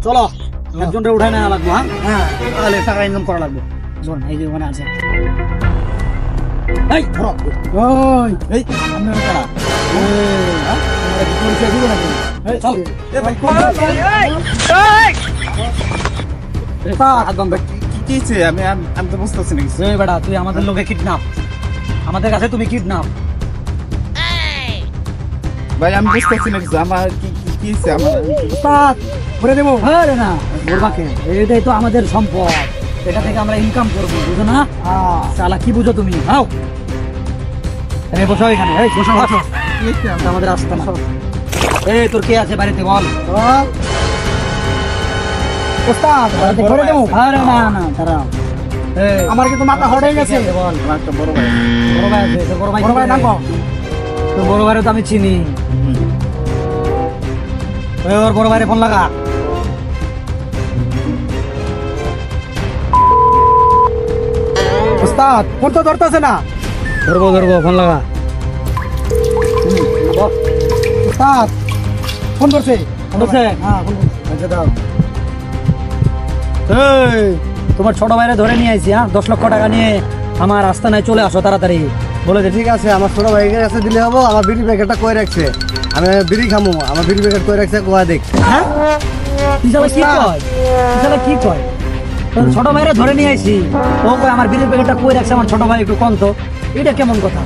চলো একজনটা উঠাই নেওয়া লাগবো। হ্যাঁ তাহলে টাকা ইনকাম করা লাগবে। শোন এই যে ওখানে আছে, এই ধরো ওই এই আমি কারা পরিচয় দিব নাকি? চল আমি তো বুঝতেছি না কিছু। বেটা তুই আমাদের লোকে কিডন্যাপ, আমাদের কাছে তুমি কিডন্যাপ। ভাই আমি বুঝতেছি না কিছু। আমার কি করে দেবো। হ্যাঁ রে না বলবাকে, এটাই তো আমাদের সম্পদ, এটা থেকে আমরা ইনকাম করবো, বুঝো না? শালা কি বুঝো তুমি? আও এই বসো এখানে, এই বসো বসো। আমাদের রাস্তা না। এই তোর কে আছে বাড়িতে বল। ওস্তাদ করে দেবো। আরে না না দাঁড়াও, আমার কিন্তু মাথা হট হয়ে গেছে। বল আমার একটা বড় ভাই, বড় ভাই আছে। তোর বড় ভাই নাম কও। তোর বড় ভাইরে তো আমি চিনি। ওর বড় ভাইরে ফোন লাগা। ওস্তাদ ফোন তো ধরতেছে না। ধরবো ফোন লাগা। ওস্তাদ ফোন করছে। হ্যাঁ আচ্ছা দাও। এই তোমার ছোট ভাইরে ধরে নিয়ে আইছি। 10 লক্ষ টাকা নিয়ে আমার আস্তানায় চলে আসো তাড়াতাড়ি। বলে দে। ঠিক আছে, আমার ছোট ভাইয়ের কাছে দিলে হবো। আমার বিড়ি প্যাকেটটা কই রাখছে, আমি বিড়ি খামু। আমার বিড়ি প্যাকেট কই রাখছে কোয়া দেখ। হ্যাঁ তুই শালা কি কয়? তুই শালা কি কয়? তোর ছোট ভাইরে ধরে নিয়ে আইছি, ও কয় আমার বিড়ির প্যাকেটটা কই রাখছে আমার ছোট ভাই, একটু কম তো। এটা কেমন কথা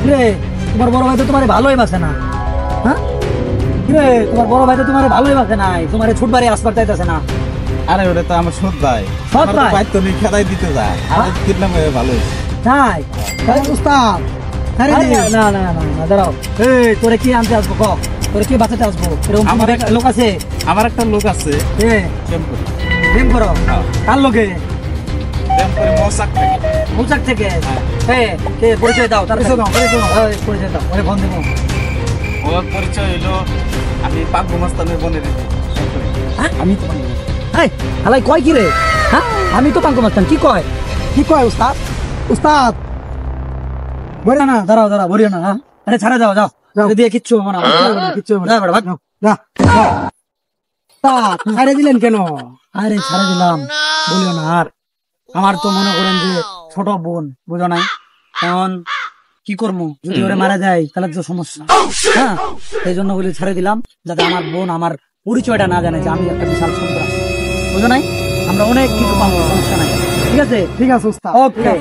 রে? তোমার বড় ভাই তো তোমারে ভালোই বাসে না। হ্যাঁ রে, তোমার বড় ভাই তো তোমারে ভালোই বাসে নাই, তোমারে ছোট বাড়ি আসবার চাইতেছে না। আরে ওটা তো আমার সৎ ভাই। সৎ ভাই? ভাই তুমি খেদাই দিতে যায় আর কিডন্যাপ হয়ে ভালো হয়েছে। তাই উস্তাদ না না না না দাঁড়াও। এই তোরে কি আনতে আসবো ক? তোরে কি বাঁচাতে আসবো? এরকম আমার একটা লোক আছে। আমার একটা লোক আছে প্রেম করো। কার লোকে? মৌচাক থেকে। মৌচাক থেকে? কে পরিচয় দাও, তার পরিচয় দাও। ওরে ফোন দেবো। ওর পরিচয় হইলো আমি পাগু মাস্তানের বোনের। আমি তো হালাই কয় কি রে? হ্যাঁ আমি তো পাঙ্কু মাস্তান। কি কয় উস্তাদ? উস্তাদ বলে না, দাঁড়াও বলিও না। আরে ছাড়া যাও দিয়ে কিচ্ছু হবে না, কিচ্ছু হবে না। ছাড়ে দিলেন কেন? আরে ছাড়ে দিলাম বলিও না। আর আমার তো মনে করেন যে ছোট বোন, বুঝো নাই? এখন কি করবো, যদি ওরে মারা যায় তাহলে তো সমস্যা। হ্যাঁ এই জন্য বলে ছেড়ে দিলাম, যাতে আমার বোন আমার পরিচয়টা না জানে যে আমি একটা বিশাল সন্ত্রাস, বুঝো নাই? আমরা অনেক কিছু পাবো, সমস্যা নাই। ঠিক আছে উস্তাদ। ওকে।